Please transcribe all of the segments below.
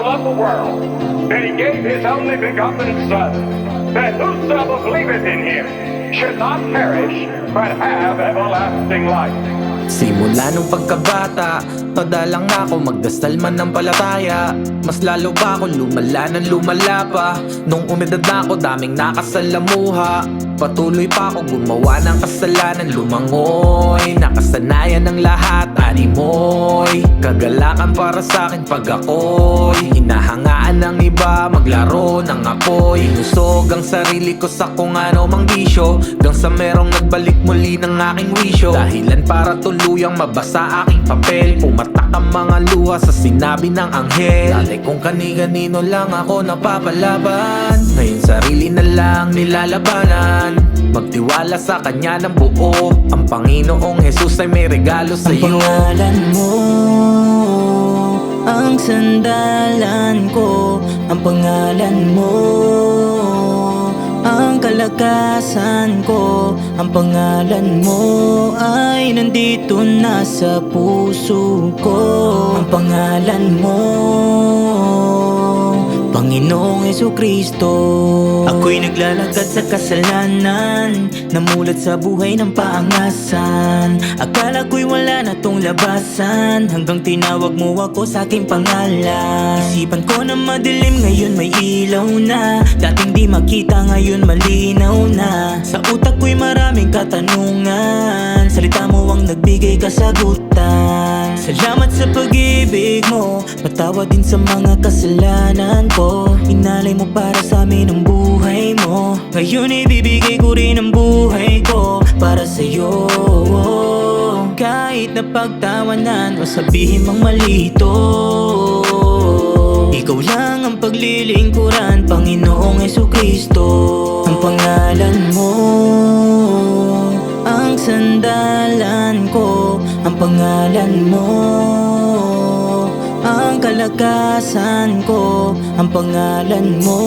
loved the world, that he gave his only begotten Son, that whosoever believeth in him should not perish, but have everlasting life. Simula nung pagkabata, padalang ako magdasal man ng palataya. Mas lalo pa ako lumala ng lumala pa. Nung umedad na ako, daming nakasalamuha. Patuloy pa ako gumawa ng kasalanan, lumangoy. Nakasanayan ng lahat, animoy. Kagalakan para sa'kin pag ako'y hinahangaan ng iba, maglaro ng apoy. Inusog ang sarili ko sa kung ano mang bisyo, hanggang sa merong nagbalik muli ng aking wisyo. Dahilan para tuluyang mabasa aking papel, pumatak ang mga luha sa sinabi ng anghel. Dati kung kani-kanino lang ako napapalaban, ngayon sarili na lang nilalabanan. Magtiwala sa kanya ng buo, ang Panginoong Jesus ay may regalo sa iyo. Ang pangalan mo, ang sandalan ko. Ang pangalan mo, ang kalakasan ko. Ang pangalan mo ay nandito na sa puso ko. Ang pangalan mo, Panginoong Jesucristo. Ako'y naglalakad sa kasalanan, namulat sa buhay ng paangasan. Akala ko'y wala na tong labasan, hanggang tinawag mo ako sa aking pangalan. Isipan ko na madilim, ngayon may ilaw na. Dating di makita, ngayon malinaw na. Sa utak ko'y maraming katanungan, salita mo ang nagbigay kasagutan. Salamat sa pag-ibig mo, patawad din sa mga kasalanan ko. Inalay mo para sa amin ang buhay mo, ngayon ibibigay ko rin ang buhay ko para sa'yo. Kahit na pagtawanan o sabihin mang malito, ikaw lang ang paglilingkuran, Panginoong Jesucristo. Ang pangalan mo, ang sandalan ko. Ang pangalan mo, ang kalakasan ko. Ang pangalan mo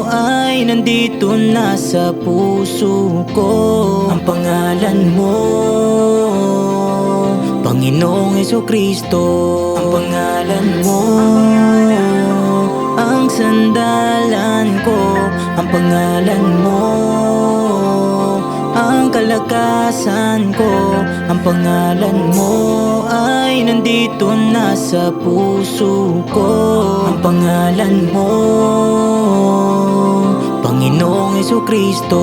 ay nandito na sa puso ko. Ang pangalan mo, Panginoong Jesucristo. Ang pangalan mo, ang sandalan ko. Ang pangalan mo, ang kalakasan ko. Ang pangalan mo ay nandito na sa puso ko. Ang pangalan mo, Panginoong Jesucristo.